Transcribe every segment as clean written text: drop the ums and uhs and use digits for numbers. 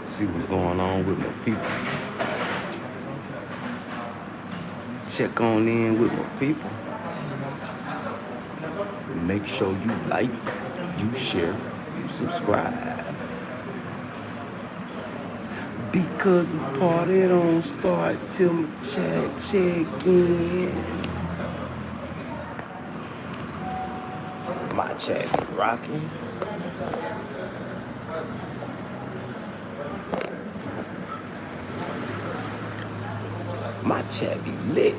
See what's going on with my people. Check on in with my people. Make sure you like, you share, you subscribe. Because the party don't start till my chat check in. My chat be rocking. My chat be lit.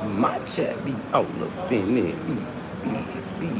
My chat be all up in there. Be.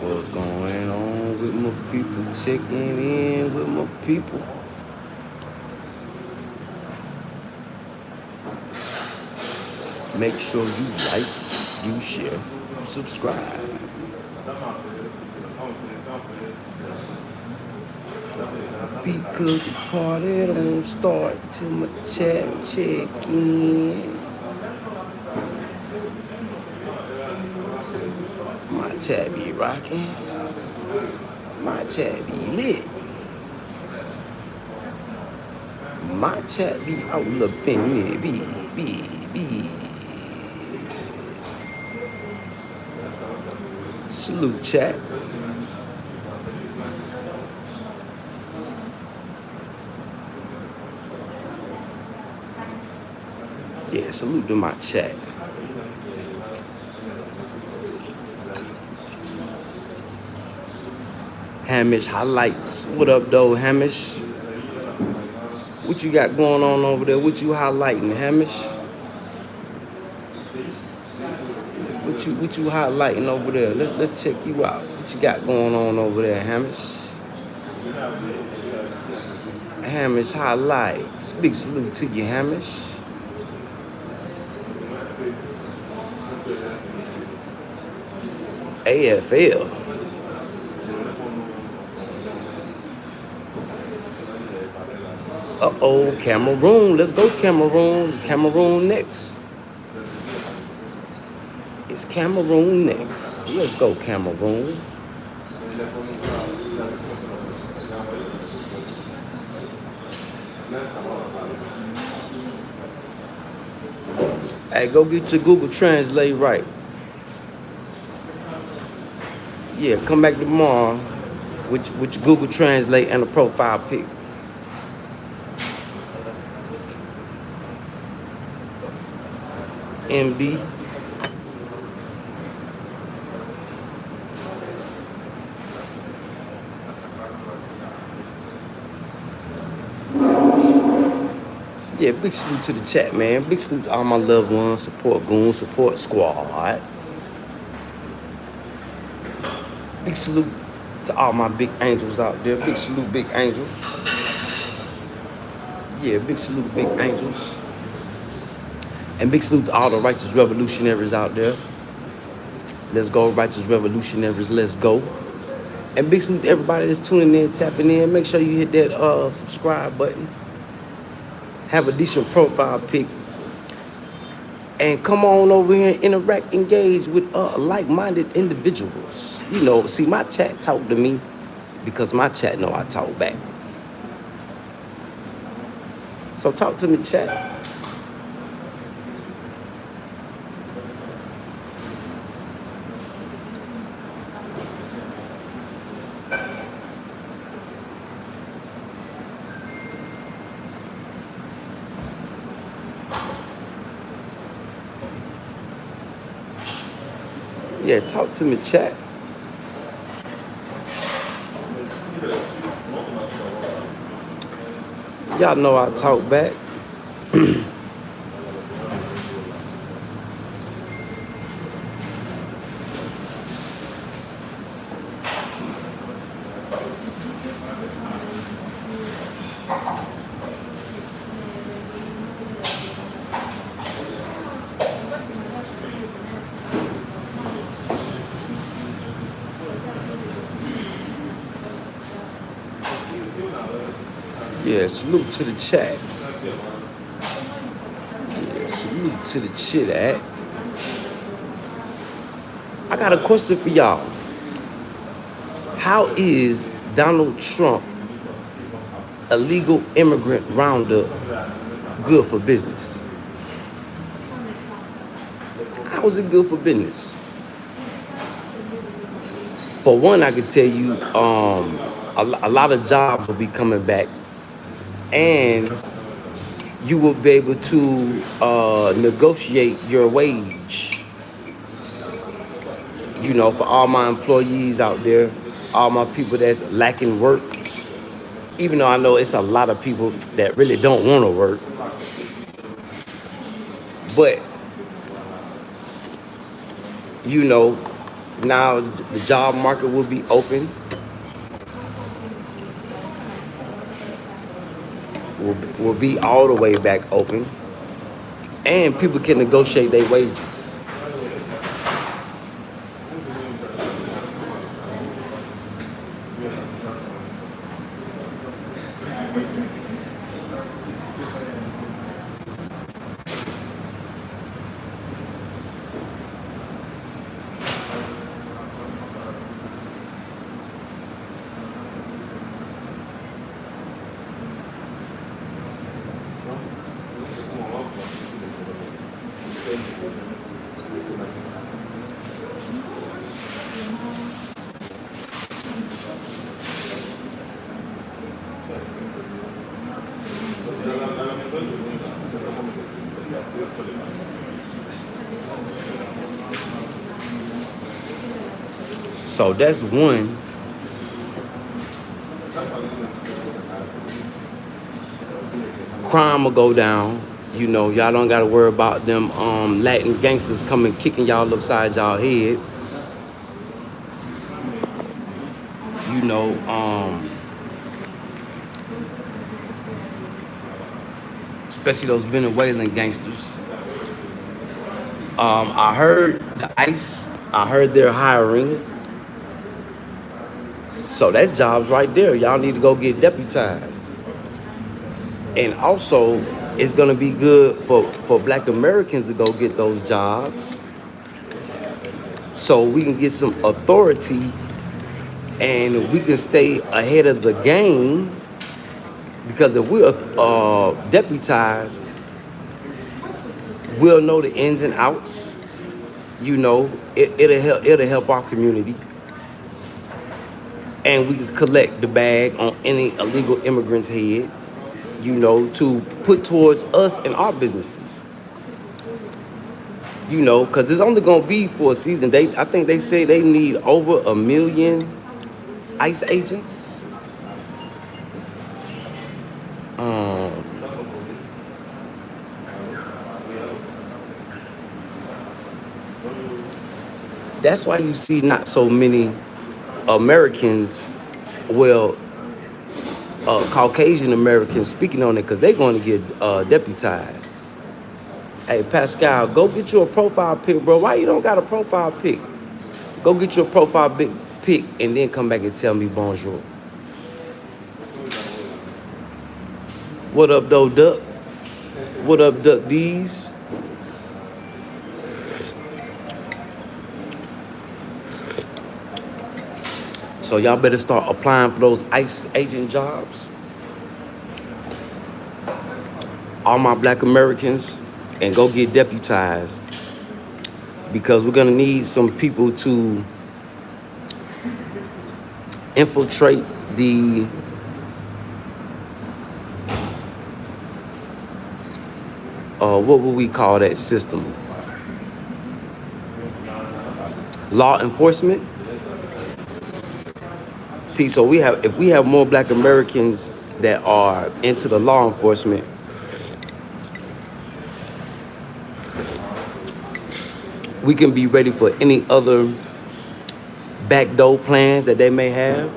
What's going on with my people? Checking in with my people. Make sure you like, you share, you subscribe. Because the party don't start till my chat check in. My chat be rocking. My chat be lit. My chat be all up in there. Be. Salute chat. Yeah, salute to my chat. Hamish highlights. What up, though, Hamish? What you got going on over there? What you highlighting, Hamish? What you highlighting over there? Let's check you out. What you got going on over there, Hamish? Hamish highlights. Big salute to you, Hamish. AFL. Uh-oh, Cameroon. Let's go, Cameroon. It's Cameroon next. It's Cameroon next. Let's go, Cameroon. Hey, go get your Google Translate right. Yeah, come back tomorrow with your Google Translate and a profile pic. MD. Yeah, big salute to the chat, man. Big salute to all my loved ones, support goon, support squad. Big salute to all my big angels out there. Big salute, big angels. Yeah, big salute, big angels. And big salute to all the righteous revolutionaries out there. Let's go, righteous revolutionaries, let's go. And big salute to everybody that's tuning in, tapping in. Make sure you hit that subscribe button. Have a decent profile pic. And come on over here and interact, engage with like-minded individuals. You know, see, my chat talk to me because my chat know I talk back. So talk to me, chat. Yeah, talk to me, chat. Y'all know I talk back. Yeah, salute to the chat. Yeah, salute to the chat. I got a question for y'all. How is Donald Trump illegal immigrant roundup good for business? How is it good for business? For one, I could tell you, a lot of jobs will be coming back, and you will be able to negotiate your wage. You know, for all my employees out there, all my people that's lacking work, even though I know it's a lot of people that really don't want to work, but you know, now the job market will be open, will be all the way back open, and people can negotiate their wages. So that's one. Crime will go down. You know, y'all don't gotta worry about them Latin gangsters coming kicking y'all upside y'all head. You know, especially those Venezuelan gangsters. I heard the ICE, I heard they're hiring. So that's jobs right there. Y'all need to go get deputized. And also, it's gonna be good for Black Americans to go get those jobs, so we can get some authority and we can stay ahead of the game. Because if we're deputized, we'll know the ins and outs. You know, it'll help our community, and we can collect the bag on any illegal immigrant's head. You know, to put towards us and our businesses. You know, because it's only gonna be for a season. I think they say they need over 1 million ICE agents. That's why you see not so many Americans, well, Caucasian Americans speaking on it, because they're going to get deputized. Hey, Pascal, go get you a profile pic, bro. Why you don't got a profile pic? Go get your profile pic and then come back and tell me bonjour. What up, though, Duck? What up, Duck D's? So y'all better start applying for those ICE agent jobs. All my Black Americans, and go get deputized, because we're gonna need some people to infiltrate the what would we call that system? law enforcement. See, so if we have more Black Americans that are into the law enforcement, we can be ready for any other backdoor plans that they may have.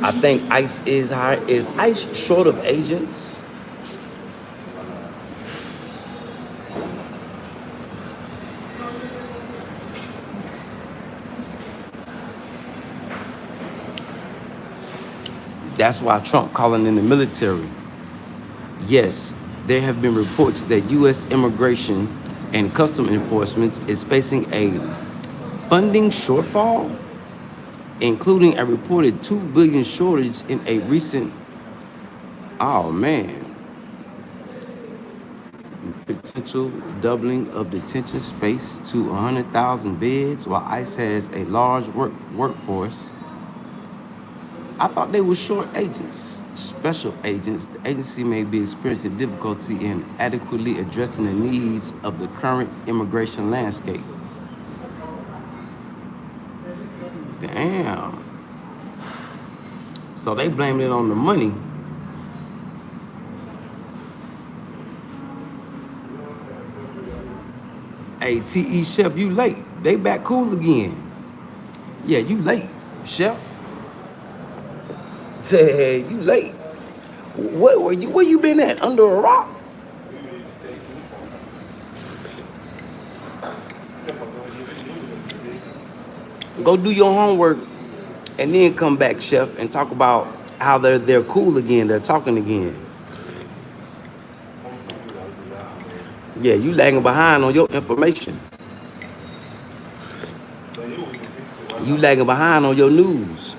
I think ICE is high. Is ICE short of agents? That's why Trump calling in the military. Yes, there have been reports that U.S. immigration and custom enforcement is facing a funding shortfall, including a reported $2 billion shortage in a recent, oh man, potential doubling of detention space to 100,000 beds, while ICE has a large workforce. I thought they were short agents, special agents. The agency may be experiencing difficulty in adequately addressing the needs of the current immigration landscape. Damn. So they blamed it on the money. Hey, T.E. Chef, you late. They back cool again. Yeah, you late, Chef. Say, you late. Where you been at? Under a rock? Go do your homework and then come back, Chef, and talk about how they're cool again. They're talking again. Yeah, you lagging behind on your information. You lagging behind on your news.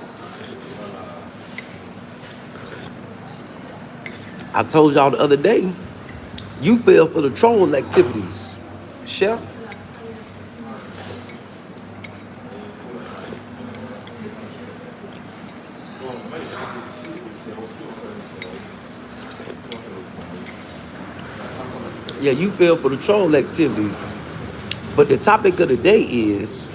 I told y'all the other day, you fell for the troll activities, Chef. Yeah, you fell for the troll activities. But the topic of the day is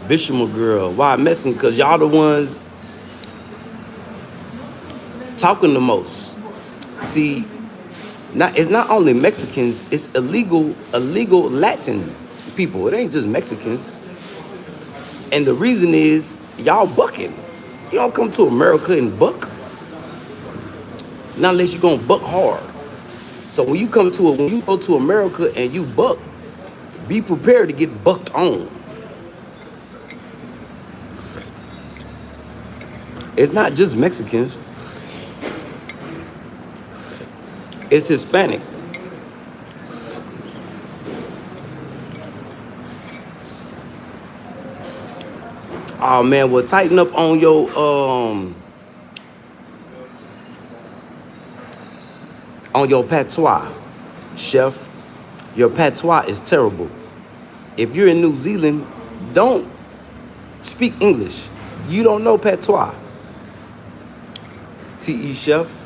Bishama girl. Why messing? Because y'all the ones talking the most. See, it's not only Mexicans, it's illegal Latin people. It ain't just Mexicans. And the reason is y'all bucking. You don't come to America and buck. Not unless you're gonna buck hard. So when you go to America and you buck, be prepared to get bucked on. It's not just Mexicans. It's Hispanic. Oh man, well tighten up on your patois, Chef. Your patois is terrible. If you're in New Zealand, don't speak English. You don't know patois. T.E. Chef.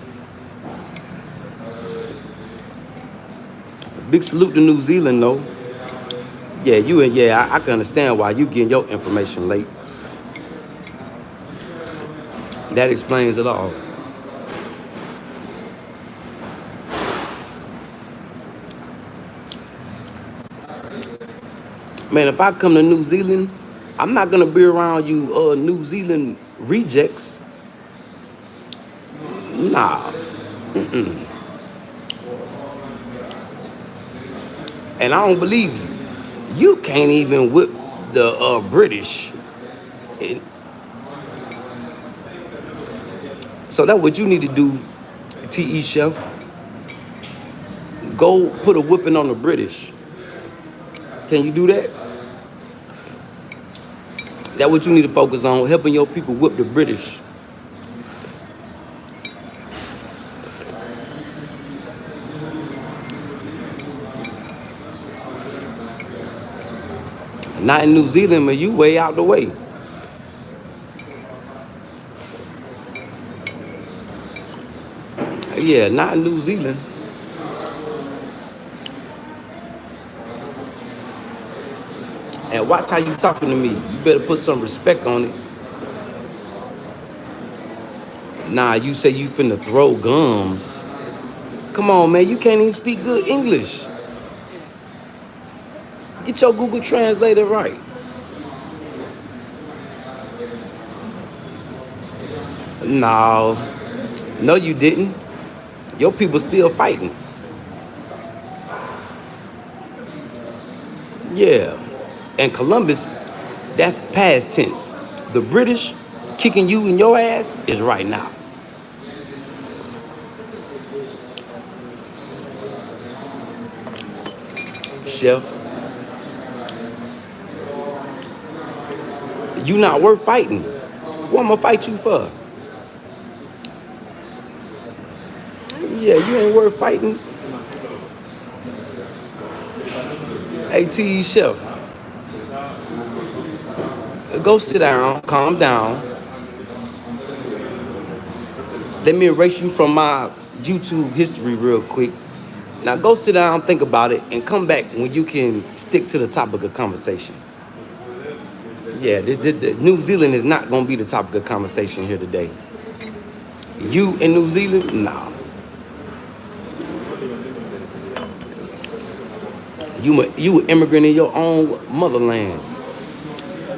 Big salute to New Zealand, though. Yeah, I can understand why you getting your information late. That explains it all. Man, if I come to New Zealand, I'm not gonna be around you New Zealand rejects. Nah. And I don't believe you. You can't even whip the British. So that's what you need to do, T.E. Chef. Go put a whipping on the British. Can you do that? That's what you need to focus on, helping your people whip the British. Not in New Zealand, but you way out the way. Yeah, not in New Zealand. And watch how you talking to me. You better put some respect on it. Nah, you say you finna throw gums. Come on, man. You can't even speak good English. Get your Google Translator right. No. No, you didn't. Your people still fighting. Yeah. And Columbus, that's past tense. The British kicking you in your ass is right now. Chef, you not worth fighting. What I'm gonna fight you for? Yeah, you ain't worth fighting. AT Chef, go sit down, calm down. Let me erase you from my YouTube history real quick. Now go sit down, think about it, and come back when you can stick to the topic of conversation. Yeah, New Zealand is not gonna be the topic of conversation here today. You in New Zealand? Nah. You an immigrant in your own motherland.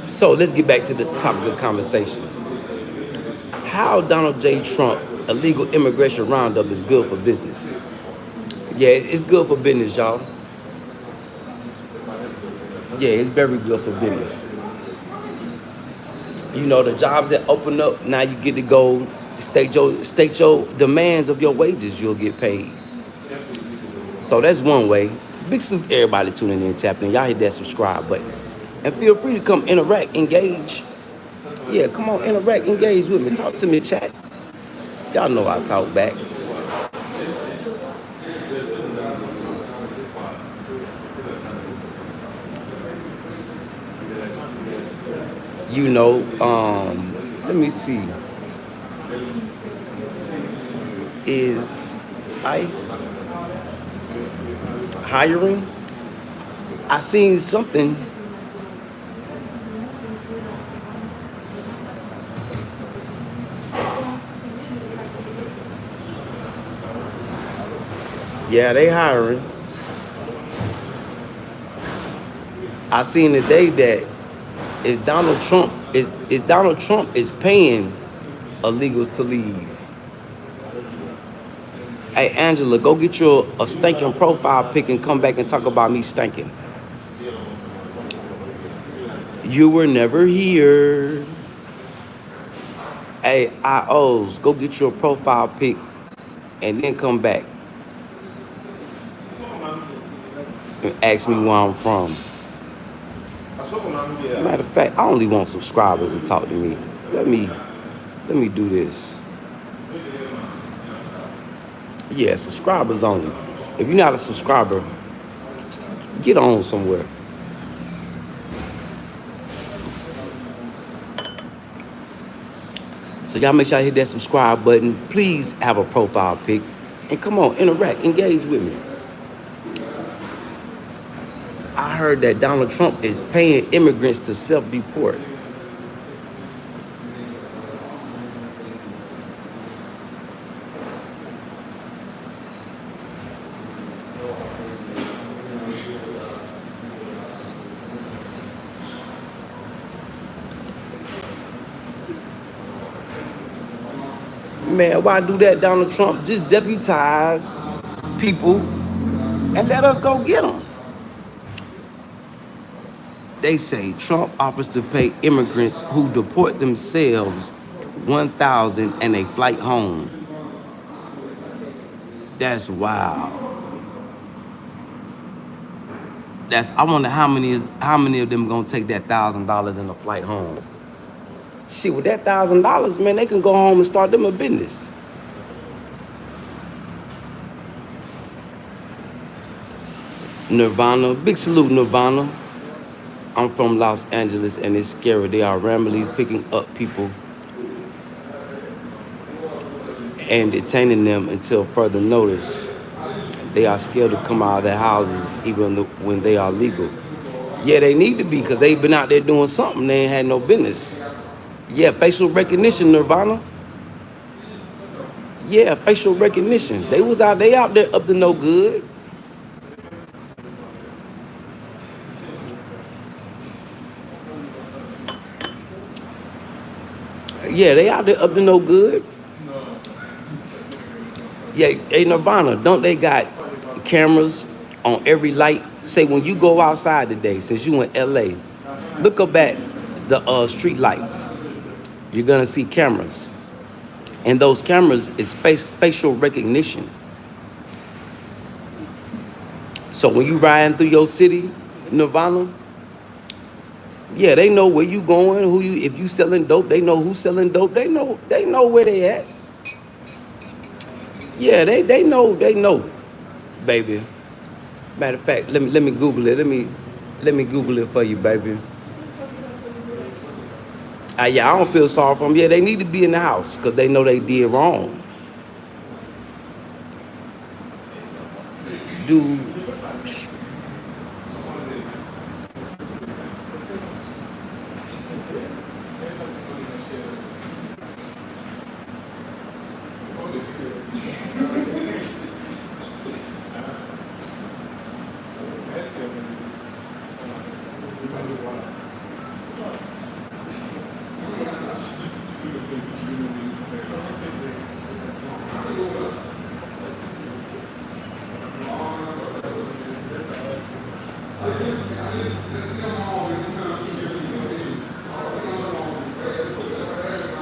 So let's get back to the topic of conversation. How Donald J. Trump illegal immigration roundup is good for business. Yeah, it's good for business, y'all. Yeah, it's very good for business. You know, the jobs that open up, now you get to go state your demands of your wages, you'll get paid. So that's one way. Big salute everybody tuning in, tapping in. Y'all hit that subscribe button. And feel free to come interact, engage. Yeah, come on, interact, engage with me. Talk to me, chat. Y'all know I talk back. You know, let me see. Is ICE hiring? I seen something. Yeah, they hiring. I seen today that Donald Trump is paying illegals to leave. Hey Angela, go get you a stinking profile pic and come back and talk about me stinking. You were never here. Hey I.O.G, go get you a profile pic and then come back and ask me where I'm from. Matter of fact, I only want subscribers to talk to me. Let me do this. Yeah, subscribers only. If you're not a subscriber, get on somewhere. So y'all make sure y'all hit that subscribe button. Please have a profile pic. And come on, interact, engage with me. I heard that Donald Trump is paying immigrants to self-deport. Man, why do that, Donald Trump? Just deputize people and let us go get them. They say Trump offers to pay immigrants who deport themselves $1,000 and a flight home. That's wild. I wonder how many of them gonna take that $1,000 and a flight home. Shit, with that $1,000, man, they can go home and start them a business. Nirvana, big salute, Nirvana. I'm from Los Angeles and it's scary. They are randomly picking up people and detaining them until further notice. They are scared to come out of their houses even when they are legal. Yeah, they need to be because they've been out there doing something they ain't had no business. Yeah, facial recognition, Nirvana. Yeah, facial recognition. They out there up to no good. Yeah, they out there up to no good. Yeah, hey Nirvana, don't they got cameras on every light? Say when you go outside today, since you in LA, look up at the street lights. You're gonna see cameras. And those cameras is facial recognition. So when you riding through your city, Nirvana, yeah, they know where you going, if you selling dope, they know who's selling dope. They know where they at. Yeah, they know, baby. Matter of fact, let me Google it. Let me Google it for you, baby. Yeah, I don't feel sorry for them. Yeah, they need to be in the house because they know they did wrong. Do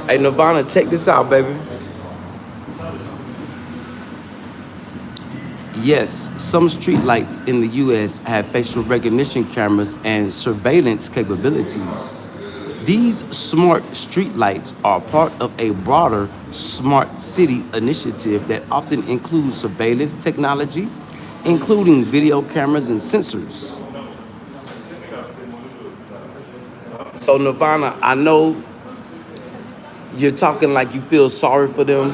Hey Nirvana, check this out, baby. Yes, some streetlights in the U.S. have facial recognition cameras and surveillance capabilities. These smart streetlights are part of a broader smart city initiative that often includes surveillance technology, including video cameras and sensors. So Nirvana, I know you're talking like you feel sorry for them.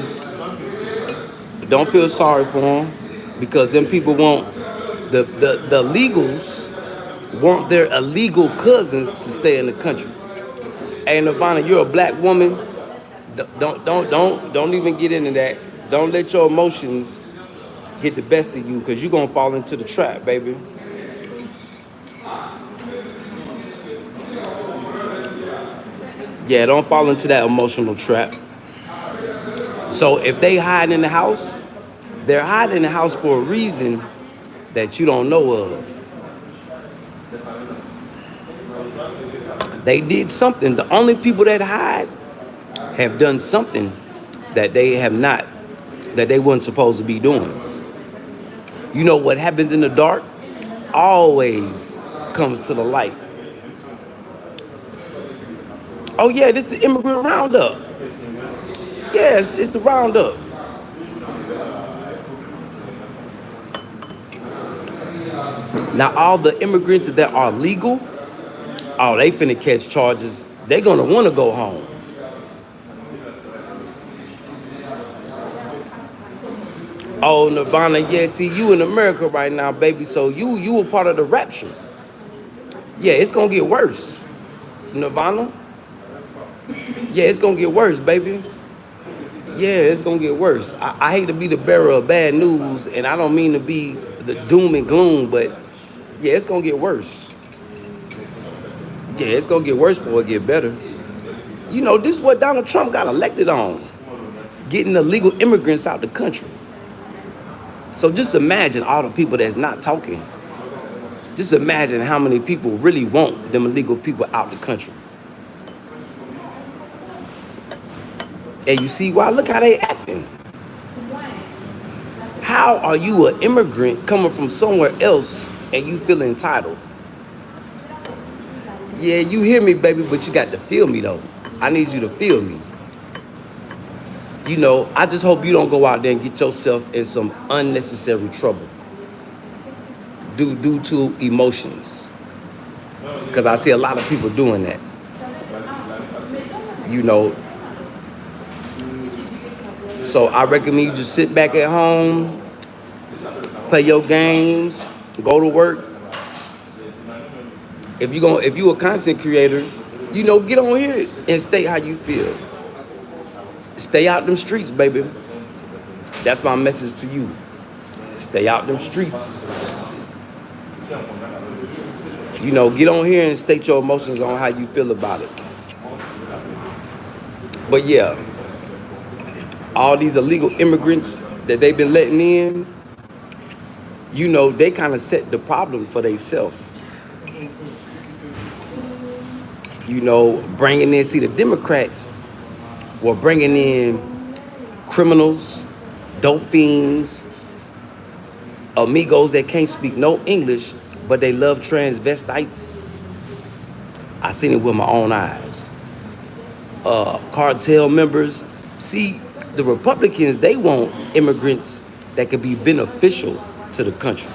Don't feel sorry for them because them people want the legals want their illegal cousins to stay in the country. Hey Nirvana, you're a black woman. Don't even get into that. Don't let your emotions get the best of you because you're gonna fall into the trap, baby. Yeah, don't fall into that emotional trap. So if they hide in the house, they're hiding in the house for a reason that you don't know of. They did something. The only people that hide have done something that they have not, that they weren't supposed to be doing. You know what happens in the dark always comes to the light. Oh yeah, this is the Immigrant RoundUp. Yeah, it's the RoundUp. Now all the immigrants that are legal, oh, they finna catch charges. They gonna wanna go home. Oh, Nirvana, yeah, see, you in America right now, baby, so you a part of the rapture. Yeah, it's gonna get worse, Nirvana. Yeah, it's gonna get worse, baby. Yeah, it's gonna get worse. I hate to be the bearer of bad news, and I don't mean to be the doom and gloom, but yeah, it's gonna get worse. Yeah, it's gonna get worse before it get better. You know, this is what Donald Trump got elected on, getting illegal immigrants out the country. So just imagine all the people that's not talking. Just imagine how many people really want them illegal people out the country. And you see why? Look how they acting. How are you an immigrant coming from somewhere else and you feel entitled? Yeah, you hear me, baby, but you got to feel me, though. I need you to feel me. You know, I just hope you don't go out there and get yourself in some unnecessary trouble due to emotions. because I see a lot of people doing that. You know, so I recommend you just sit back at home, play your games, go to work. If you a content creator, you know, get on here and state how you feel. Stay out them streets, baby. That's my message to you. Stay out them streets. You know, get on here and state your emotions on how you feel about it. But yeah, all these illegal immigrants that they've been letting in, you know, they kind of set the problem for themselves. You know, bringing in, see, the Democrats were bringing in criminals, dope fiends, amigos that can't speak no English, but they love transvestites. I seen it with my own eyes. Cartel members. See, the Republicans, they want immigrants that can be beneficial to the country.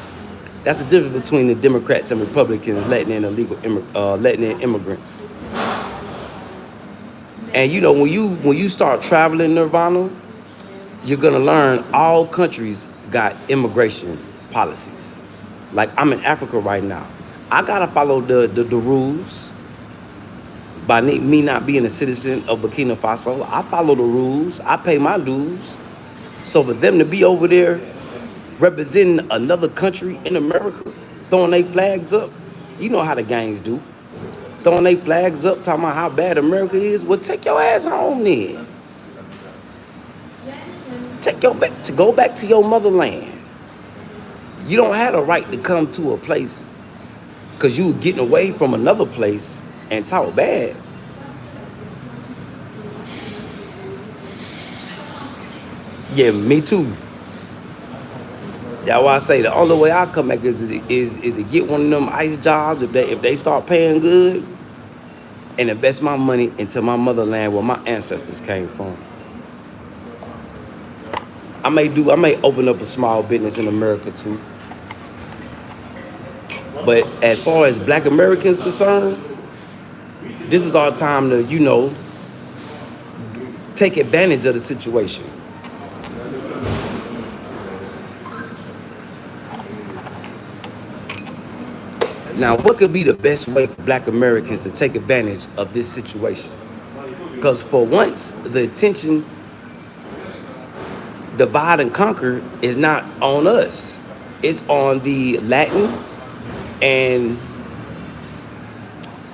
That's the difference between the Democrats and Republicans letting in immigrants. And you know, when you start traveling, Nirvana, you're gonna learn all countries got immigration policies. Like, I'm in Africa right now. I gotta follow the rules. By me not being a citizen of Burkina Faso, I follow the rules. I pay my dues. So for them to be over there representing another country in America, throwing their flags up, you know how the gangs do. Throwing their flags up, talking about how bad America is. Well, take your ass home then. Go back to your motherland. You don't have the right to come to a place because you were getting away from another place and talk bad. Yeah, me too. That's why I say the only way I come back is to get one of them ICE jobs if they start paying good, and invest my money into my motherland where my ancestors came from. I may open up a small business in America too. But as far as Black Americans concerned, this is our time to, you know, take advantage of the situation. Now, what could be the best way for Black Americans to take advantage of this situation? Because for once, the attention, divide and conquer, is not on us. It's on the Latin and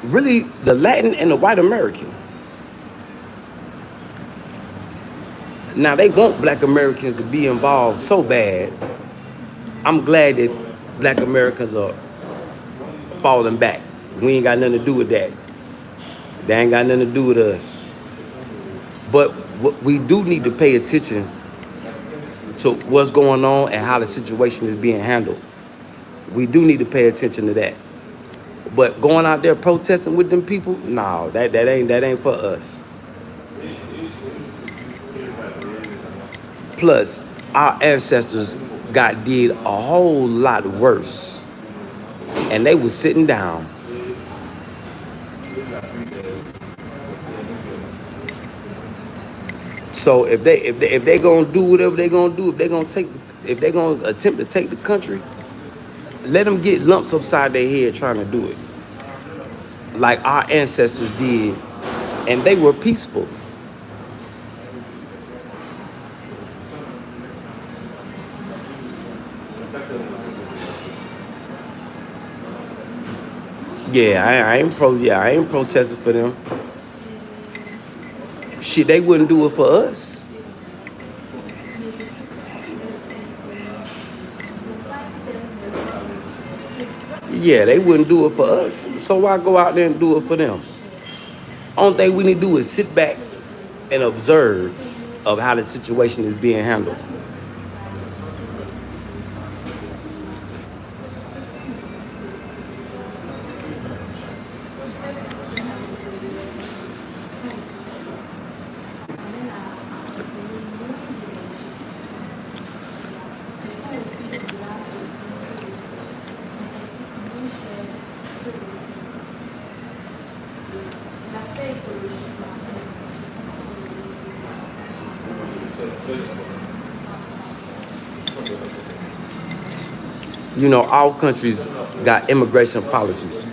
really the Latin and the white American. Now, they want Black Americans to be involved so bad. I'm glad that Black Americans are falling back. We ain't got nothing to do with that. They ain't got nothing to do with us. But we do need to pay attention to what's going on and how the situation is being handled. We do need to pay attention to that. But going out there protesting with them people, no, that ain't for us. Plus, our ancestors did a whole lot worse, and they was sitting down. So if they gonna do whatever they gonna do, if they gonna attempt to take the country, let them get lumps upside their head trying to do it, like our ancestors did, and they were peaceful. Yeah, I ain't protesting for them. Shit, they wouldn't do it for us. Yeah, they wouldn't do it for us. So why go out there and do it for them? Only thing we need to do is sit back and observe of how the situation is being handled. You know, all countries got immigration policies.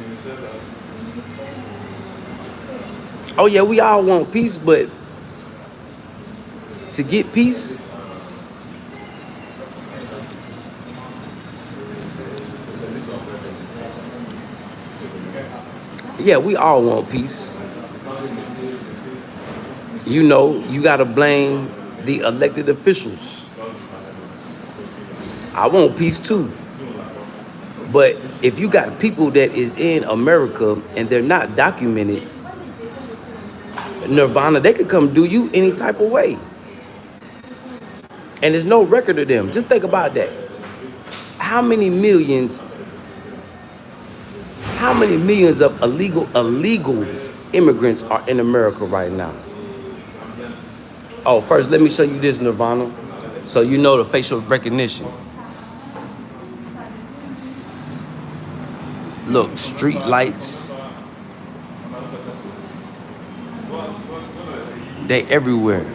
Oh yeah, we all want peace, but to get peace, yeah, we all want peace. You know, you gotta blame the elected officials. I want peace too. But if you got people that is in America and they're not documented, Nirvana, they could come do you any type of way. And there's no record of them. Just think about that. How many millions, how many millions of illegal immigrants are in America right now? Oh, first, let me show you this, Nirvana, so you know the facial recognition. Look, street lights. They everywhere.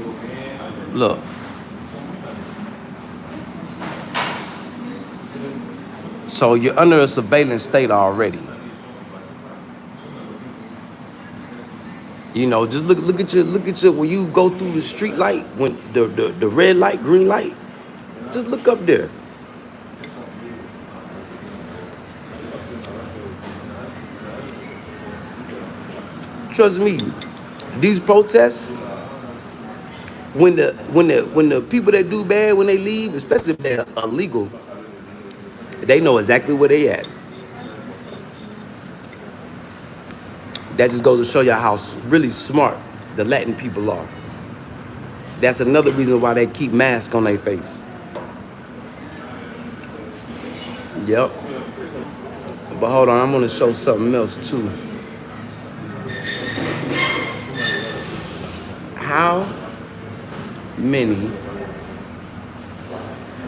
Look. So you're under a surveillance state already. You know, just look at your when you go through the street light, when the red light, green light, just look up there. Trust me, these protests, when the people that do bad, when they leave, especially if they're illegal, they know exactly where they at. That just goes to show you how really smart the Latin people are. That's another reason why they keep masks on their face. Yep. But hold on, I'm gonna show something else too. How many?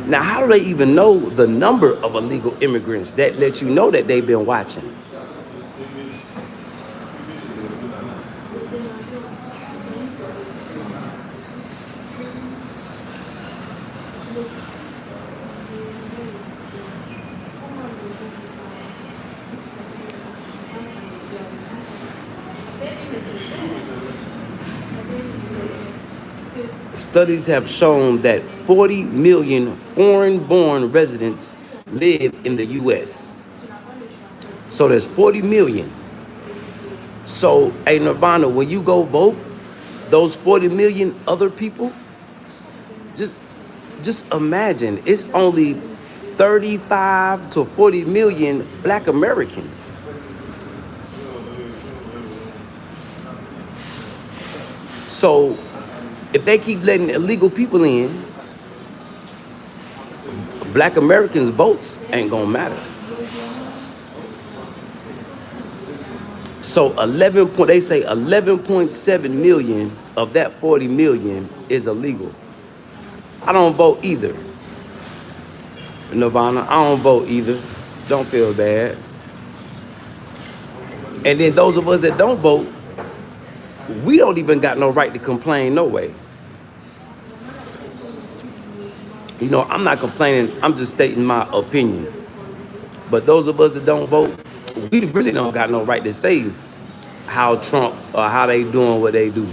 Now, how do they even know the number of illegal immigrants? That lets you know that they've been watching. Studies have shown that 40 million foreign-born residents live in the U.S. So there's 40 million. So, hey, Nirvana, when you go vote, those 40 million other people, just imagine, it's only 35 to 40 million Black Americans. So, if they keep letting illegal people in, Black Americans' votes ain't gonna matter. So they say 11.7 million of that 40 million is illegal. I don't vote either. Nirvana, I don't vote either. Don't feel bad. And then those of us that don't vote, we don't even got no right to complain no way. You know, I'm not complaining, I'm just stating my opinion. But those of us that don't vote, we really don't got no right to say how Trump or how they doing what they do.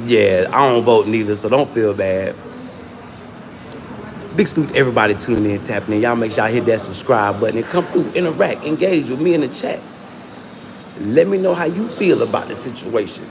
Yeah, I don't vote neither, so don't feel bad. Big salute to everybody tuning in, tapping in. Y'all make sure y'all hit that subscribe button and come through, interact, engage with me in the chat. Let me know how you feel about the situation.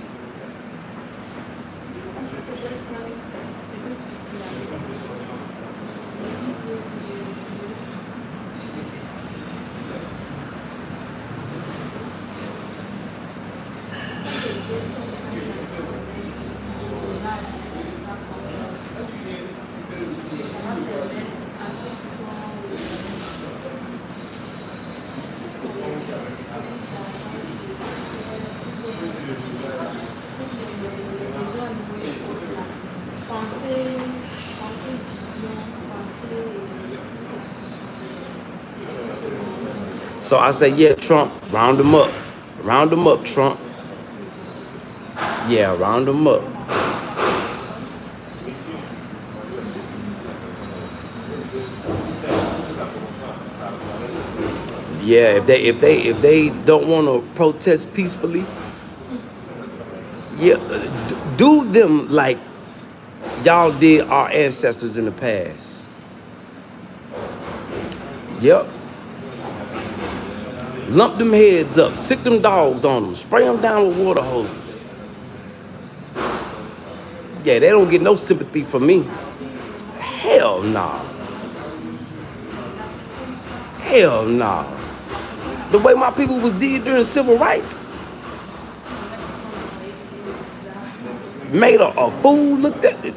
So I say, yeah, Trump, round them up. Round them up, Trump. Yeah, round them up. Yeah, if they don't want to protest peacefully, yeah, do them like y'all did our ancestors in the past. Yep. Lump them heads up, sick them dogs on them, spray them down with water hoses. Yeah, they don't get no sympathy from me. Hell nah. Hell nah. The way my people was did during civil rights, made a fool looked at it.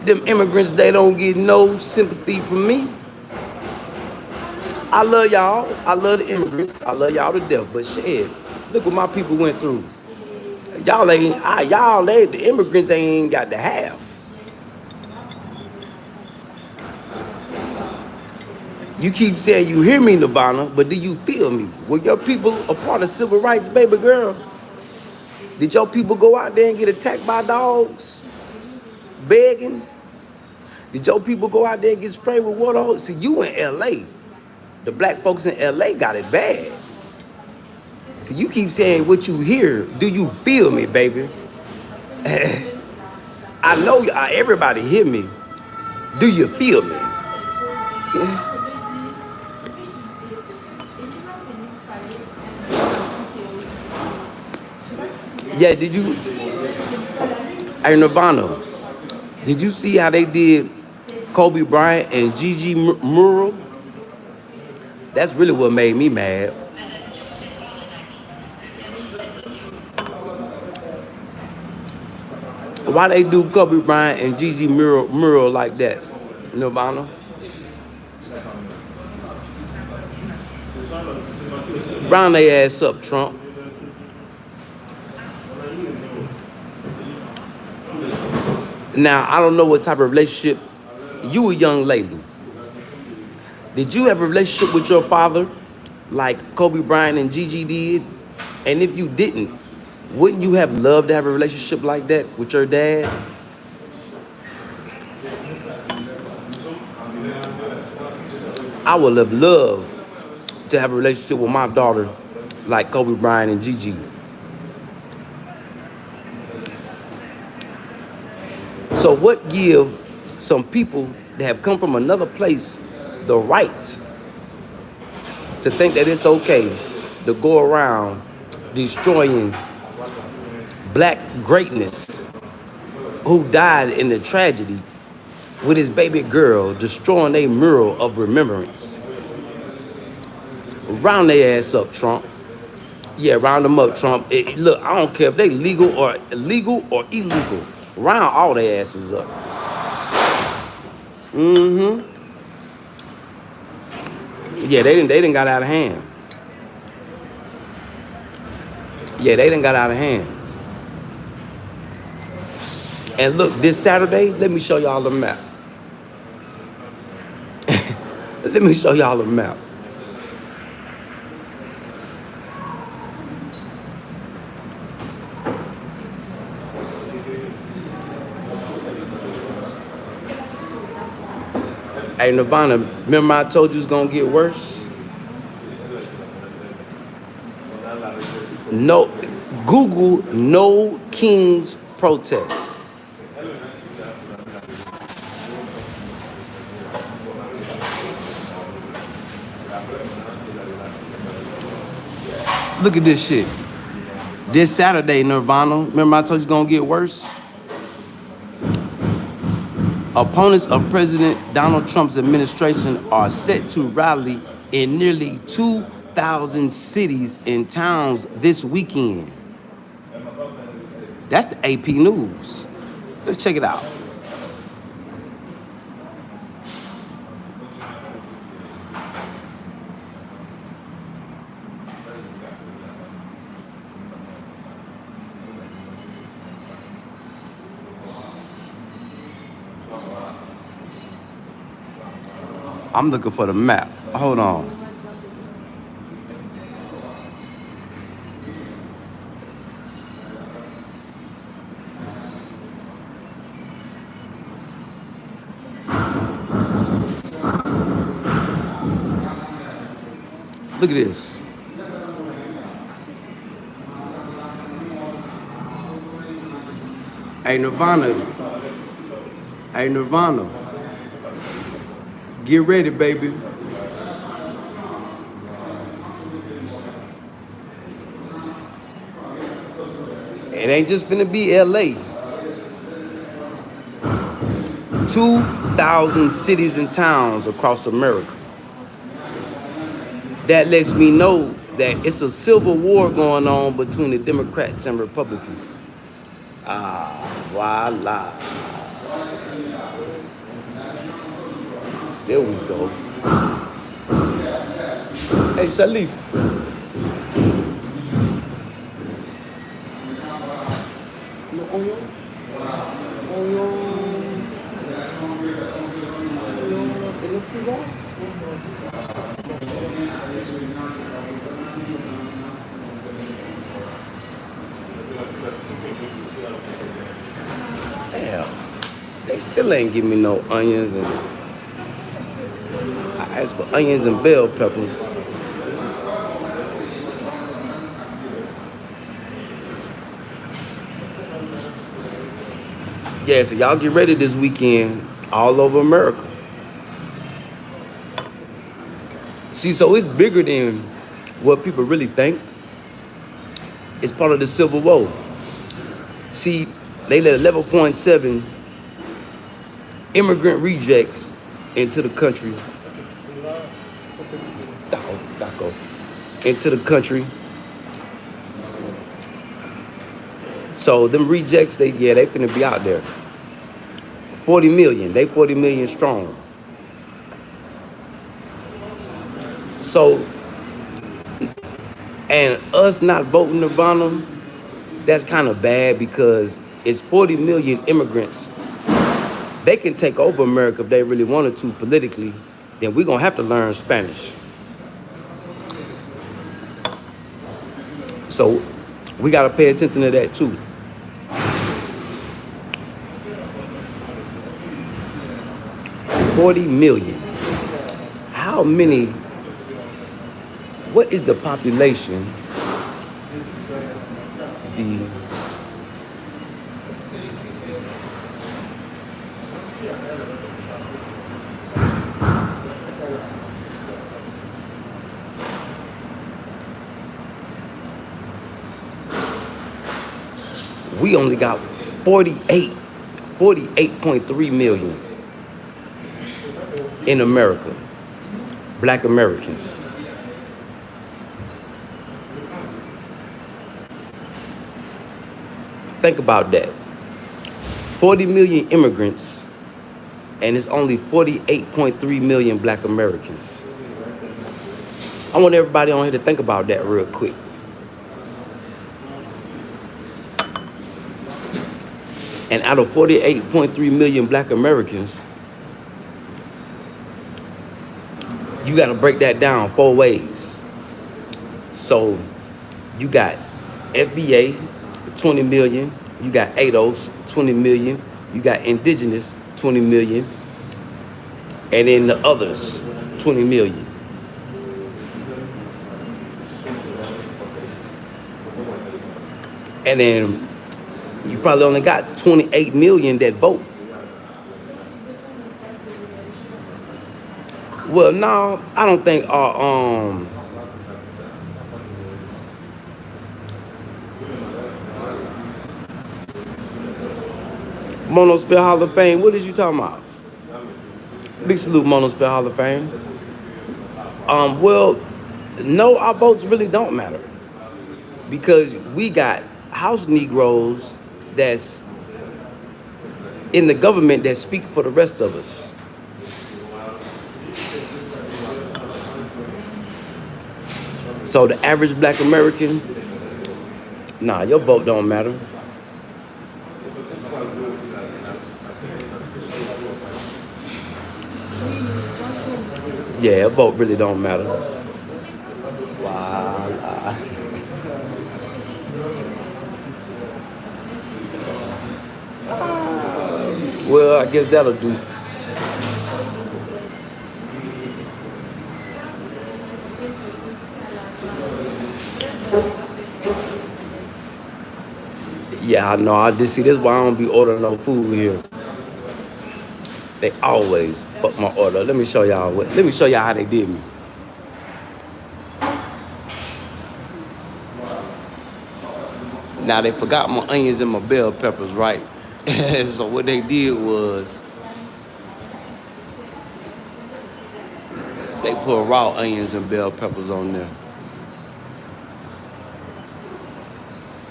Them immigrants, they don't get no sympathy from me. I love y'all. I love the immigrants. I love y'all to death. But shit, look what my people went through. Y'all the immigrants ain't got the half. You keep saying you hear me, Nirvana, but do you feel me? Were your people a part of civil rights, baby girl? Did your people go out there and get attacked by dogs? Begging? Did your people go out there and get sprayed with water hoses? See, you in L.A. The black folks in L.A. got it bad. See, you keep saying what you hear. Do you feel me, baby? I know everybody hear me. Do you feel me? Yeah, did you? Hey, Nirvana, did you see how they did Kobe Bryant and Gigi mural? That's really what made me mad. Why they do Kobe Bryant and Gigi mural like that, Nirvana? Round their ass up, Trump. Now, I don't know what type of relationship, you a young lady. Did you have a relationship with your father like Kobe Bryant and Gigi did? And if you didn't, wouldn't you have loved to have a relationship like that with your dad? I would have loved to have a relationship with my daughter like Kobe Bryant and Gigi. So what give some people that have come from another place the right to think that it's okay to go around destroying black greatness who died in the tragedy with his baby girl, destroying a mural of remembrance? Round their ass up, Trump. Yeah, round them up, Trump. Look, I don't care if they legal or illegal. Round all their asses up. Yeah, they didn't got out of hand. Yeah, they didn't got out of hand. And look, this Saturday, let me show y'all the map. Let me show y'all the map. Hey, Nirvana, remember I told you it's gonna get worse? No, Google no Kings protests. Look at this shit. This Saturday, Nirvana, remember I told you it's gonna get worse? Opponents of President Donald Trump's administration are set to rally in nearly 2,000 cities and towns this weekend. That's the AP News. Let's check it out. I'm looking for the map. Hold on. Look at this. Hey, Nirvana. Hey, Nirvana. Get ready, baby. It ain't just finna be LA. 2,000 cities and towns across America. That lets me know that it's a civil war going on between the Democrats and Republicans. Ah, voila. There we go. Hey, Salif. Damn, they still ain't give me no onions, and I asked for onions and bell peppers. Yeah, so y'all get ready this weekend all over America. See, so it's bigger than what people really think. It's part of the Civil War. See, they let 11.7 immigrant rejects into the country. Into the country. So them rejects, they finna be out there. 40 million, they 40 million strong. So, and us not voting Nirvana, that's kind of bad because it's 40 million immigrants. They can take over America if they really wanted to politically, then we're gonna have to learn Spanish. So we gotta pay attention to that too. $40 million. How many? What is the population? We only got 48.3 million in America, Black Americans. Think about that. 40 million immigrants, and it's only 48.3 million Black Americans. I want everybody on here to think about that real quick. And out of 48.3 million Black Americans, you got to break that down 4 ways. So you got FBA, 20 million. You got A.O.G, 20 million. You got Indigenous, 20 million. And then the others, 20 million. And then you probably only got 28 million that vote. Well, no, I don't think our Monosphere Hall of Fame. What is you talking about? Big salute, Monosphere Hall of Fame. Well, no, our votes really don't matter because we got house Negroes that's in the government that speak for the rest of us. So the average Black American, nah, your vote don't matter. Yeah, your vote really don't matter. Wow. Well, I guess that'll do. Yeah, I know. I just see this is why I don't be ordering no food here. They always fuck my order. Let me show y'all let me show y'all how they did me. Now they forgot my onions and my bell peppers, right? So what they did was they put raw onions and bell peppers on there.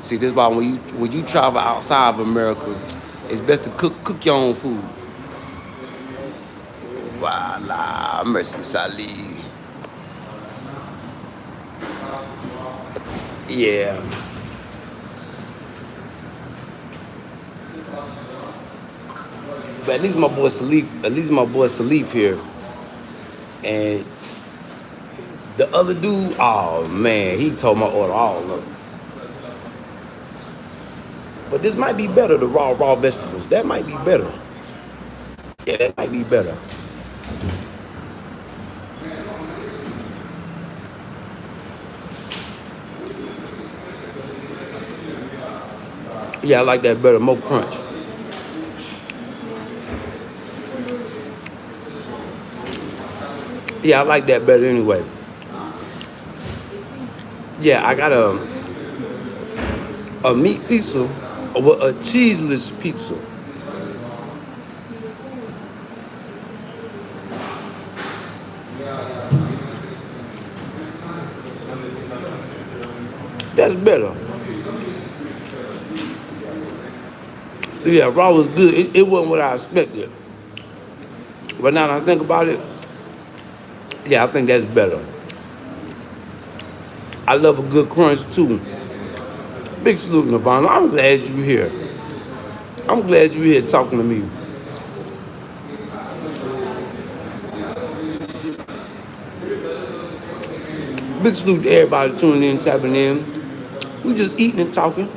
See, this is why when you travel outside of America, it's best to cook your own food. Voila, merci Sally. Yeah. But at least my boy Salif here. And the other dude, oh man, he told my order all up. But this might be better, the raw vegetables. That might be better. Yeah, that might be better. Yeah, I like that better, more crunch. Yeah, I like that better anyway. Yeah, I got a meat pizza, or a cheeseless pizza. That's better. Yeah, raw was good. It wasn't what I expected. But now that I think about it, yeah, I think that's better. I love a good crunch too. Big salute, Nirvana. I'm glad you're here. I'm glad you're here talking to me. Big salute to everybody tuning in, tapping in. We just eating and talking.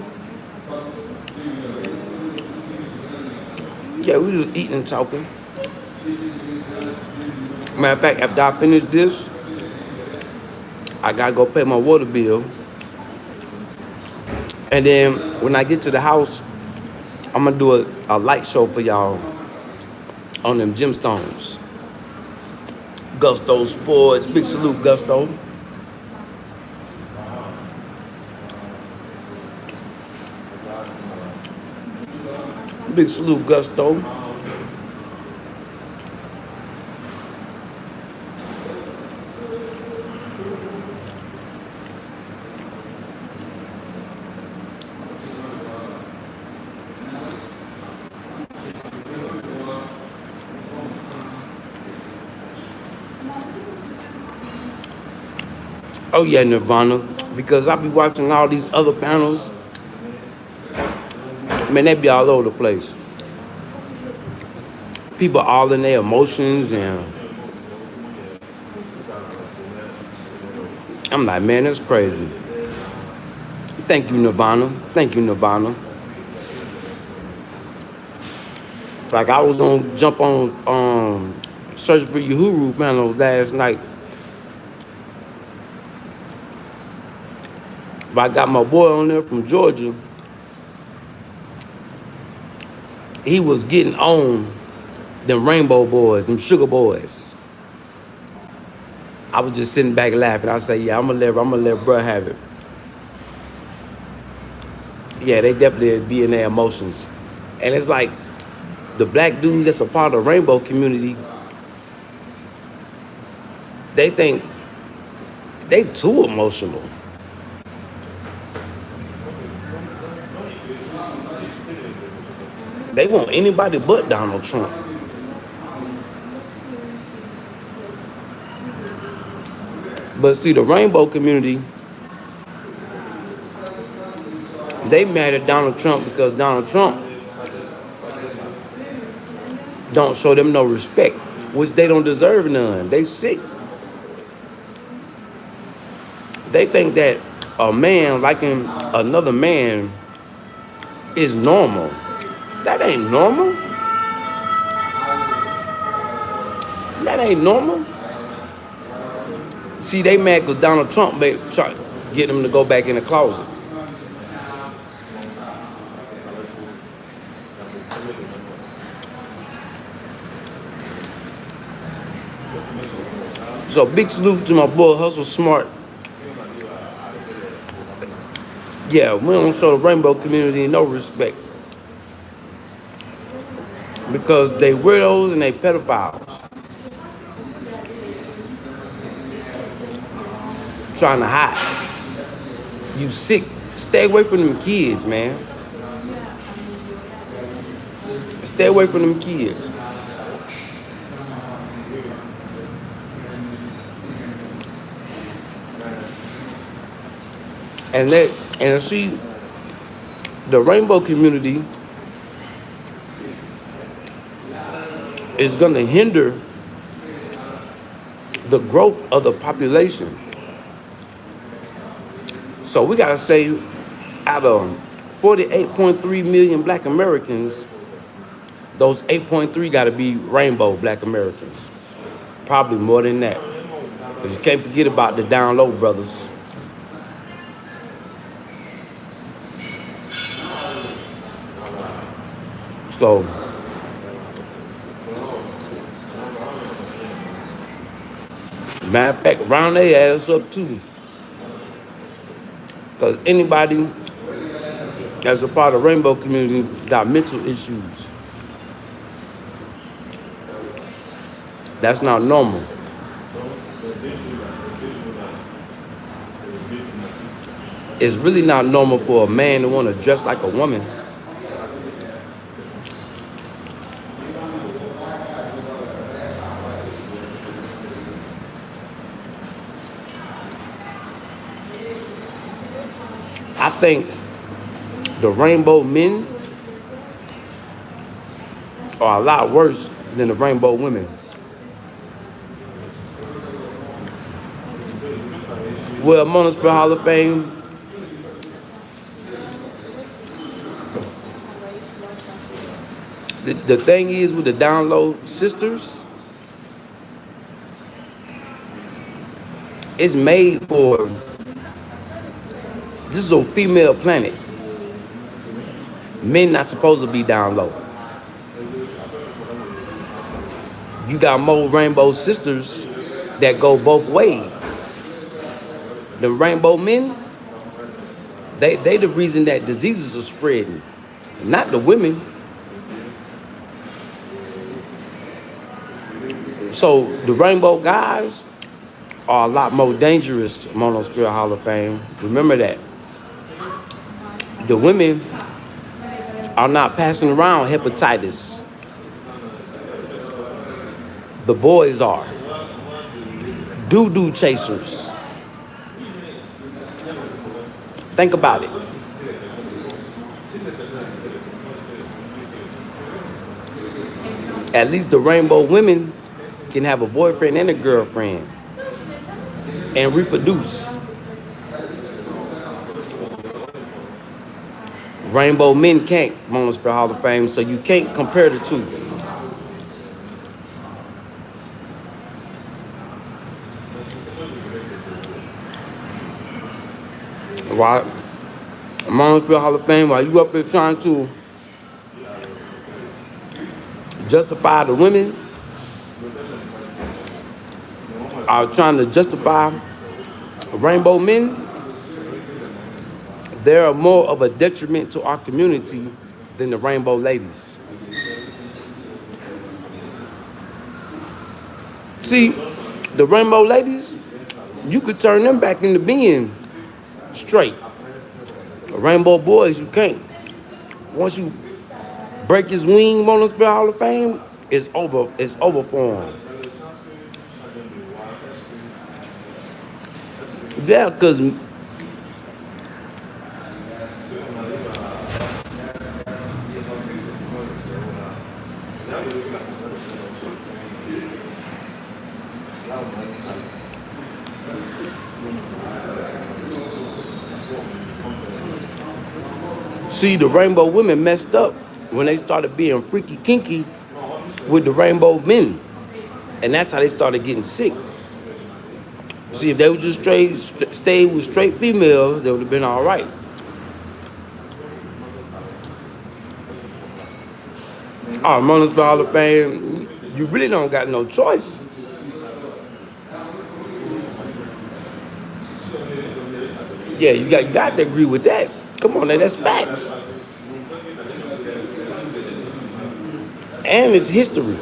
Yeah, we just eating and talking. Matter of fact, after I finish this, I gotta go pay my water bill. And then when I get to the house, I'm gonna do a light show for y'all on them gemstones. Gusto Sports, big salute, Gusto. Big salute, Gusto. Oh yeah, Nirvana, because I be watching all these other panels. Man, they be all over the place. People all in their emotions, and I'm like, man, that's crazy. Thank you, Nirvana. Thank you, Nirvana. Like I was gonna jump on Search for Uhuru panel last night. But I got my boy on there from Georgia. He was getting on them rainbow boys, them sugar boys. I was just sitting back laughing. I say, yeah, I'm gonna let bruh have it. Yeah, they definitely be in their emotions. And it's like the black dudes that's a part of the rainbow community, they think they too emotional. They want anybody but Donald Trump. But see, the rainbow community, they mad at Donald Trump because Donald Trump don't show them no respect, which they don't deserve none. They sick. They think that a man liking another man is normal. That ain't normal. That ain't normal. See, they mad because Donald Trump try to get them to go back in the closet. So big salute to my boy Hustle Smart. Yeah, we don't show the rainbow community no respect because they weirdos and they pedophiles trying to hide. You sick. Stay away from them kids, man. Stay away from them kids. And see, the rainbow community is gonna hinder the growth of the population. So we gotta say, out of 48.3 million Black Americans, those 8.3 gotta be rainbow Black Americans. Probably more than that. Because you can't forget about the down low brothers. So, matter of fact, round their ass up too. Because anybody that's a part of the rainbow community got mental issues. That's not normal. It's really not normal for a man to want to dress like a woman. I think the rainbow men are a lot worse than the rainbow women. Well, Monasphere Hall of Fame, the thing is with the down low sisters, it's made for, this is a female planet. Men not supposed to be down low. You got more rainbow sisters that go both ways. The rainbow men, they the reason that diseases are spreading, not the women. So the rainbow guys are a lot more dangerous, Monosphere Hall of Fame. Remember that. The women are not passing around hepatitis. The boys are. Doo-doo chasers. Think about it. At least the rainbow women can have a boyfriend and a girlfriend and reproduce. Rainbow men can't, Monosphere Hall of Fame, so you can't compare the two. While Monosphere Hall of Fame, while you up there trying to justify the women, are trying to justify rainbow men, they are more of a detriment to our community than the rainbow ladies. See, the rainbow ladies, you could turn them back into being straight. The rainbow boys, you can't. Once you break his wing, Monosphere Hall of Fame, it's over. It's over for him. Yeah, because see, the rainbow women messed up when they started being freaky kinky with the rainbow men. And that's how they started getting sick. See, if they would just stay with straight females, they would have been all right. Oh, Monosphere Hall of Fame, you really don't got no choice. Yeah, you got to agree with that. Come on, now, that's facts. And it's history.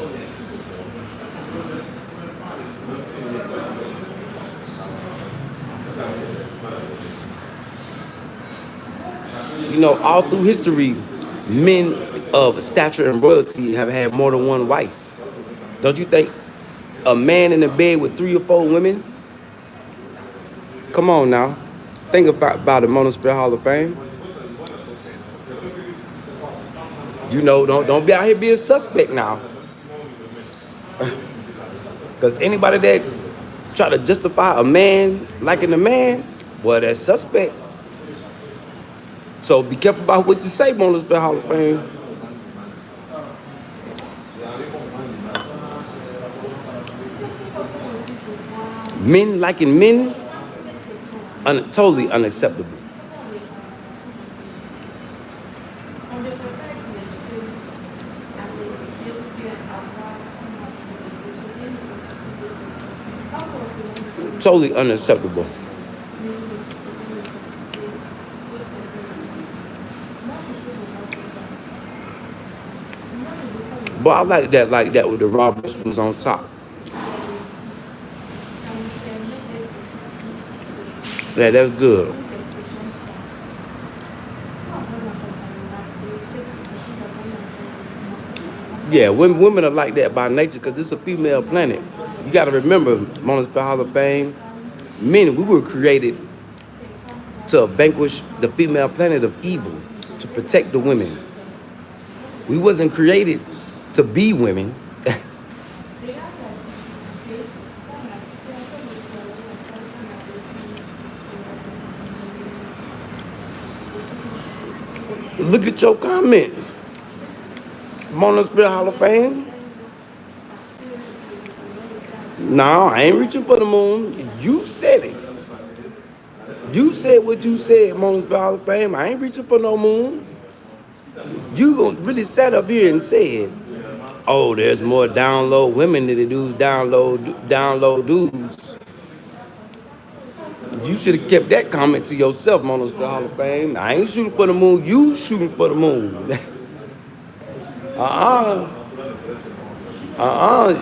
You know, all through history, men of stature and royalty have had more than one wife. Don't you think? A man in a bed with 3 or 4 women? Come on now. Think about the Monosphere Hall of Fame. You know, don't be out here being suspect now. Because anybody that try to justify a man liking a man, well, that's suspect. So be careful about what you say, Monosphere Hall of Fame. Men liking men, totally unacceptable. Totally unacceptable. But I like that with the raw vegetables on top. Yeah, that's good. Yeah, women are like that by nature because it's a female planet. You got to remember, Monosphere Hall of Fame, men, we were created to vanquish the female planet of evil, to protect the women. We wasn't created to be women. Look at your comments. Monosphere Hall of Fame. No, I ain't reaching for the moon. You said it. You said what you said, Monosphere Hall of Fame. I ain't reaching for no moon. You gonna really sat up here and said, oh, there's more download women than the dudes download dudes. You should have kept that comment to yourself, Monosphere Hall of Fame. I ain't shooting for the moon. You shooting for the moon.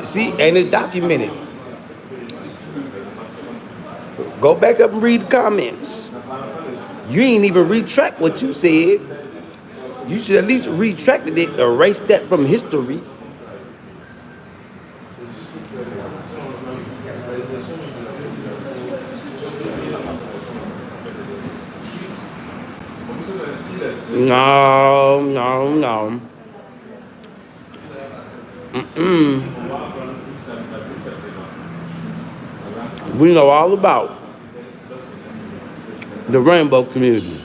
See, and it's documented. Go back up and read the comments. You ain't even retract what you said. You should at least retracted it, erase that from history. No. We know all about the rainbow community.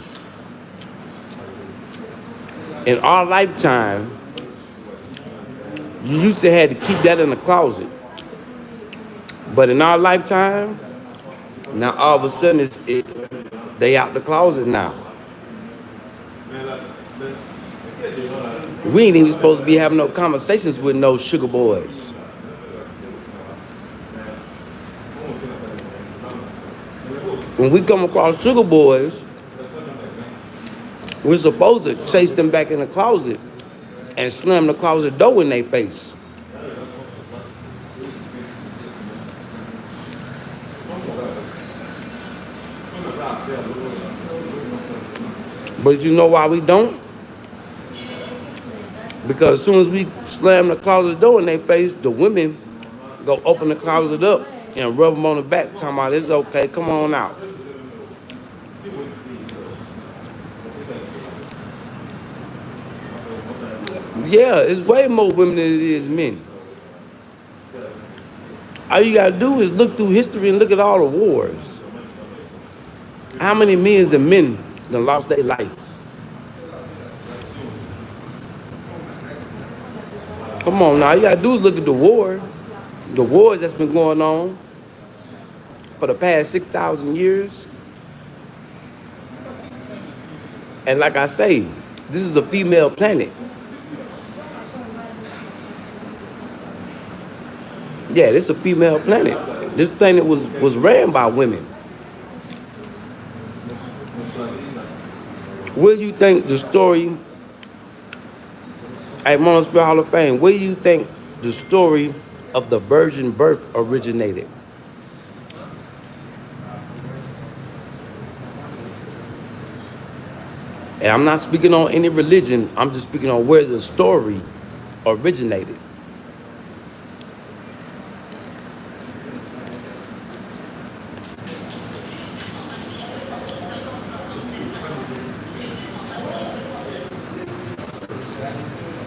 In our lifetime, you used to have to keep that in the closet. But in our lifetime, now all of a sudden they out the closet now. We ain't even supposed to be having no conversations with no sugar boys. When we come across sugar boys, we're supposed to chase them back in the closet and slam the closet door in their face. But you know why we don't? Because as soon as we slam the closet door in their face, the women go open the closet up and rub them on the back, talking about it's okay, come on out. Yeah, it's way more women than it is men. All you gotta do is look through history and look at all the wars. How many millions of men done lost their life? Come on now, you gotta do is look at the wars that's been going on for the past 6,000 years. And like I say, this is a female planet. Yeah, this is a female planet. This planet was ran by women. Where do you think the story at Montreal Hall of Fame, where do you think the story of the virgin birth originated? And I'm not speaking on any religion, I'm just speaking on where the story originated.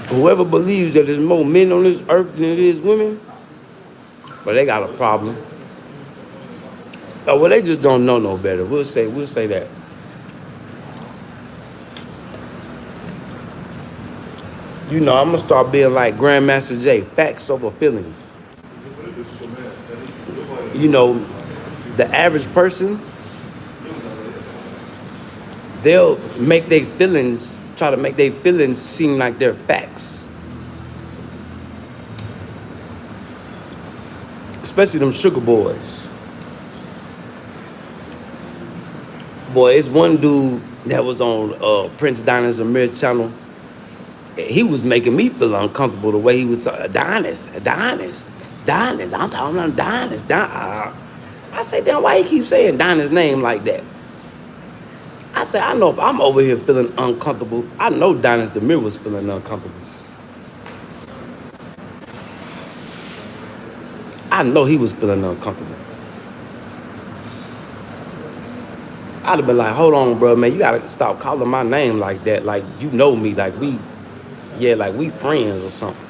Whoever believes that there's more men on this earth than it is women, well, they got a problem. Oh, well, they just don't know no better. We'll say that. You know, I'm gonna start being like Grandmaster Jay, facts over feelings. You know, the average person, they'll make their feelings, try to make their feelings seem like they're facts. Especially them sugar boys. Boy, it's one dude that was on Prince Dinah's Amir channel. He was making me feel uncomfortable the way he was talking. Adonis. I'm talking about Adonis. I say, damn, why he keep saying Adonis' name like that? I say, I know if I'm over here feeling uncomfortable, I know Adonis Demir was feeling uncomfortable. I know he was feeling uncomfortable. I'd have been like, hold on, bro, man, you gotta stop calling my name like that. Like, you know me, like we friends or something.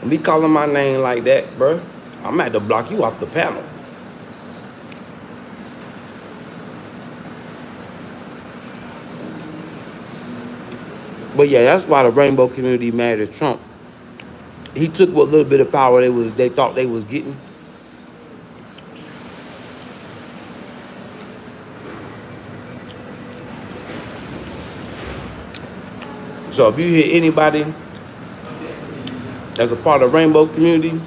And me calling my name like that, bro, I'm at to block you off the panel. But yeah, that's why the rainbow community mad at Trump. He took what little bit of power they thought they was getting. So if you hear anybody that's a part of the rainbow community,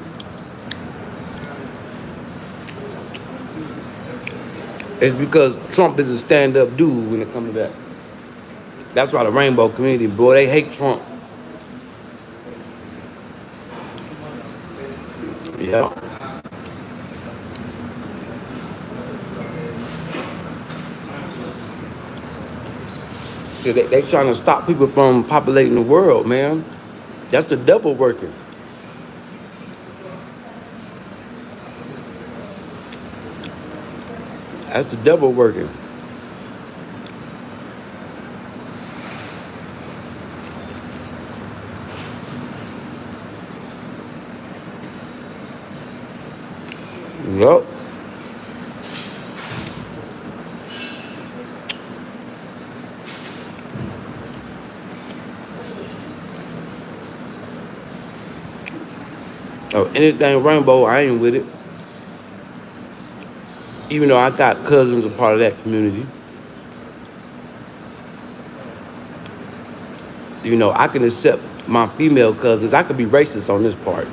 it's because Trump is a stand-up dude when it comes to that. That's why the rainbow community, boy, they hate Trump. Yeah. See, they trying to stop people from populating the world, man. That's the devil working. That's the devil working. Yup. Oh, anything rainbow, I ain't with it. Even though I got cousins a part of that community. You know, I can accept my female cousins. I could be racist on this part.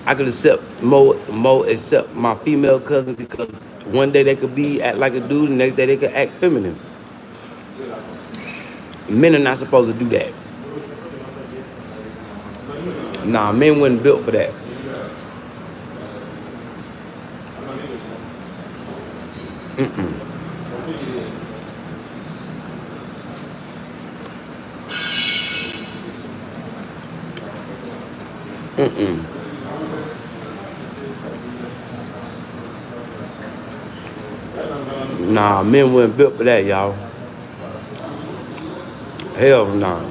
I could accept accept my female cousins because one day they could act like a dude, the next day they could act feminine. Men are not supposed to do that. Nah, men weren't built for that. Nah, men weren't built for that, y'all. Hell nah.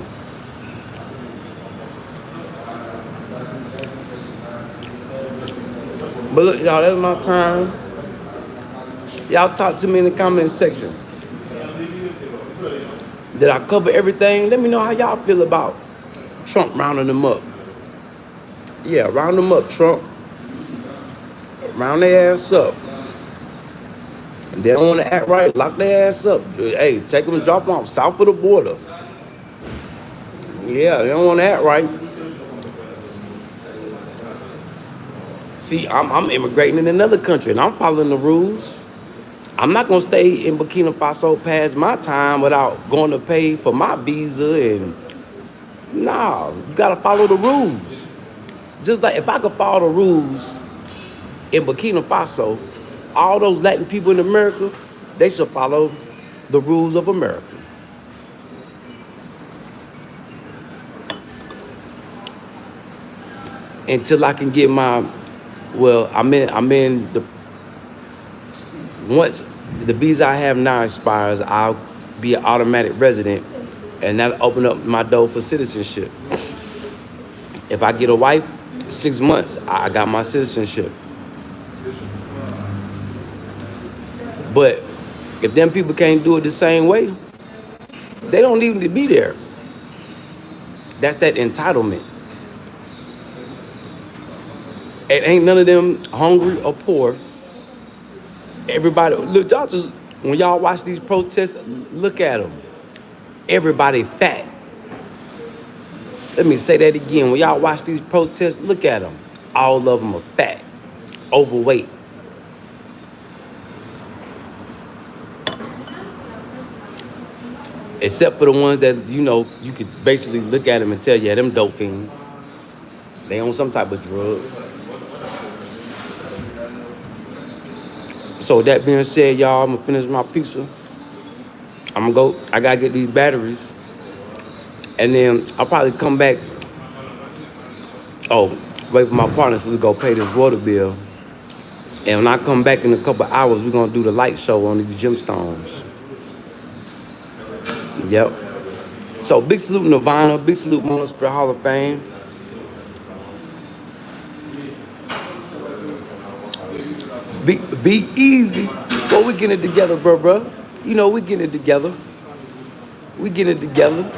But look, y'all, that's my time. Y'all talk to me in the comment section. Did I cover everything? Let me know how y'all feel about Trump rounding them up. Yeah, round them up, Trump. Round their ass up. And they don't want to act right, lock their ass up. Hey, take them and drop them off south of the border. Yeah, they don't want to act right. See, I'm immigrating in another country and I'm following the rules. I'm not gonna stay in Burkina Faso past my time without going to pay for my visa. And nah, you gotta follow the rules. Just like if I could follow the rules in Burkina Faso, all those Latin people in America, they should follow the rules of America. Until I can get my, well, I'm in the, once the visa I have now expires, I'll be an automatic resident, and that'll open up my door for citizenship. If I get a wife, 6 months, I got my citizenship. But if them people can't do it the same way, they don't need to be there. That's that entitlement. And ain't none of them hungry or poor. Everybody, look, y'all just, when y'all watch these protests, look at them. Everybody fat. Let me say that again. When y'all watch these protests, look at them. All of them are fat, overweight. Except for the ones that, you know, you could basically look at them and tell, yeah, them dope fiends. They on some type of drug. So with that being said, y'all, I'm gonna finish my pizza. I'm gonna go, I gotta get these batteries. And then I'll probably come back. Oh, wait for my partner so we go pay this water bill. And when I come back in a couple hours, we're gonna do the light show on these gemstones. Yep. So big salute Nirvana, big salute Mona Spirit Hall of Fame. Be easy. Well, we getting it together, bro. You know, we getting it together. We getting it together.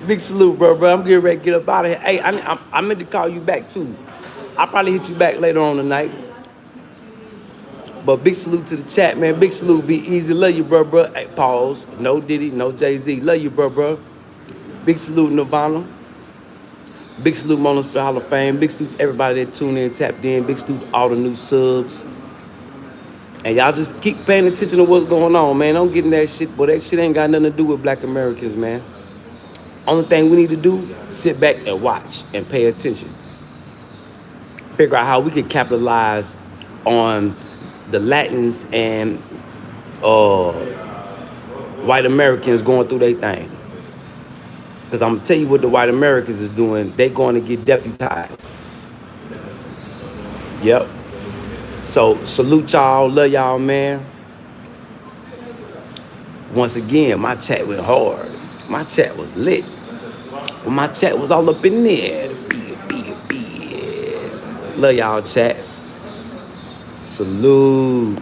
Big salute, bro. I'm getting ready to get up out of here. Hey, I meant to call you back, too. I'll probably hit you back later on tonight. But big salute to the chat, man. Big salute, be easy. Love you, bro. Hey, pause. No Diddy, no Jay-Z. Love you, bro. Big salute, Nirvana. Big salute, Mona Spirit Hall of Fame. Big salute everybody that tuned in, tapped in. Big salute all the new subs. And y'all just keep paying attention to what's going on, man. Don't get in that shit. But that shit ain't got nothing to do with Black Americans, man. Only thing we need to do, sit back and watch and pay attention. Figure out how we can capitalize on the Latins and white Americans going through their thing. Because I'm going to tell you what the white Americans is doing. They going to get deputized. Yep. So, salute y'all. Love y'all, man. Once again, my chat went hard. My chat was lit. Well, my chat was all up in there. Love y'all, chat. Salute.